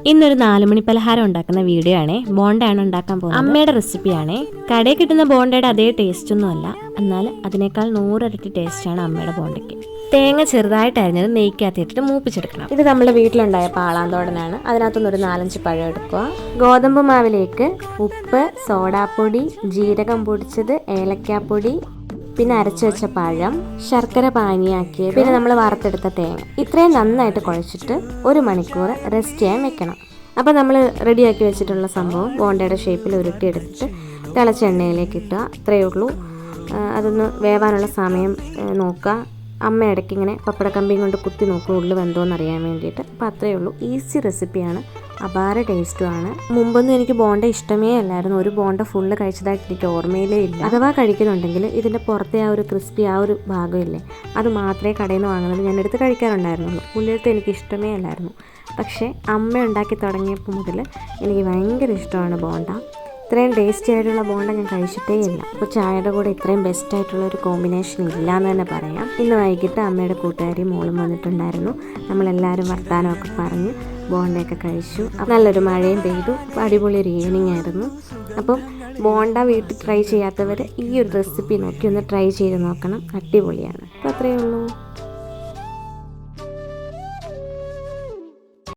ഇന്നൊരു 4 മണി പലഹാരം ഉണ്ടാക്കുന്ന വീഡിയോ ആണേ. ബോണ്ടയാണ് ഉണ്ടാക്കാൻ പോകുന്നത്. അമ്മയുടെ റെസിപ്പിയാണേ. കടയിൽ കിട്ടുന്ന ബോണ്ടയുടെ അതേ ടേസ്റ്റ് ഒന്നുമല്ല, എന്നാൽ അതിനേക്കാൾ 100 ഇരട്ടി ടേസ്റ്റാണ് അമ്മയുടെ ബോണ്ടയ്ക്ക്. തേങ്ങ ചെറുതായിട്ട് അരിഞ്ഞത് നെയ്ക്കകത്തിട്ടിട്ട് മൂപ്പിച്ചെടുക്കണം. ഇത് നമ്മുടെ വീട്ടിലുണ്ടായ പാളാന്തോടനാണ്. അതിനകത്തുനിന്ന് ഒരു 4-5 പഴം എടുക്കുക. ഗോതമ്പ് മാവിലേക്ക് ഉപ്പ്, സോഡാപ്പൊടി, ജീരകം പൊടിച്ചത്, ഏലക്കാപ്പൊടി, പിന്നെ അരച്ചു വെച്ച പഴം, ശർക്കര പാനിയാക്കിയത്, പിന്നെ നമ്മൾ വറുത്തെടുത്ത തേങ്ങ, ഇത്രയും നന്നായിട്ട് കുഴച്ചിട്ട് 1 മണിക്കൂർ റെസ്റ്റ് ചെയ്യാൻ വെക്കണം. അപ്പോൾ നമ്മൾ റെഡിയാക്കി വെച്ചിട്ടുള്ള സംഭവം ബോണ്ടയുടെ ഷേപ്പിൽ ഉരുട്ടിയെടുത്തിട്ട് തിളച്ച എണ്ണയിലേക്ക് ഇട്ടുക. അത്രയേ ഉള്ളൂ. അതൊന്ന് വേവാനുള്ള സമയം നോക്കുക. അമ്മ ഇടയ്ക്ക് ഇങ്ങനെ പപ്പടക്കമ്പിയും കൊണ്ട് കുത്തി നോക്കുക ഉള്ളു വെന്തോന്ന് അറിയാൻ വേണ്ടിയിട്ട്. അപ്പോൾ അത്രയേ ഉള്ളൂ. ഈസി റെസിപ്പിയാണ്, അപാര ടേസ്റ്റുമാണ്. മുമ്പൊന്നും എനിക്ക് ബോണ്ട ഇഷ്ടമേ അല്ലായിരുന്നു. ഒരു ബോണ്ട ഫുള്ള് കഴിച്ചതായിട്ട് എനിക്ക് ഓർമ്മയിലേ ഇല്ല. അഥവാ കഴിക്കുന്നുണ്ടെങ്കിൽ ഇതിൻ്റെ പുറത്തെ ആ ഒരു ക്രിസ്പി ആ ഒരു ഭാഗമില്ലേ, അത് മാത്രമേ കടയിൽ നിന്ന് വാങ്ങുന്നത് ഞാൻ എടുത്ത് കഴിക്കാറുണ്ടായിരുന്നുള്ളൂ. ഉള്ളിലത്തെ എനിക്ക് ഇഷ്ടമേ അല്ലായിരുന്നു. പക്ഷേ അമ്മ ഉണ്ടാക്കി തുടങ്ങിയപ്പോൾ മുതൽ എനിക്ക് ഭയങ്കര ഇഷ്ടമാണ് ബോണ്ട. ഇത്രയും ടേസ്റ്റി ആയിട്ടുള്ള ബോണ്ട ഞാൻ കഴിച്ചിട്ടേ ഇല്ല. അപ്പോൾ ചായയുടെ കൂടെ ഇത്രയും ബെസ്റ്റായിട്ടുള്ളൊരു കോമ്പിനേഷൻ ഇല്ല എന്ന് തന്നെ പറയാം. ഇന്ന് വൈകിട്ട് അമ്മയുടെ കൂട്ടുകാരി മോളും വന്നിട്ടുണ്ടായിരുന്നു. നമ്മളെല്ലാവരും വർത്താനമൊക്കെ പറഞ്ഞ് ബോണ്ടയൊക്കെ കഴിച്ചു. നല്ലൊരു മഴയും പെയ്തു. അപ്പോൾ അടിപൊളി ഒരു ഈവനിങ് ആയിരുന്നു. അപ്പം ബോണ്ട വീട്ടിൽ ട്രൈ ചെയ്യാത്തവർ ഈ ഒരു റെസിപ്പി നോക്കി ഒന്ന് ട്രൈ ചെയ്ത് നോക്കണം. അടിപൊളിയാണ്. അപ്പോൾ അത്രയേ ഉള്ളൂ.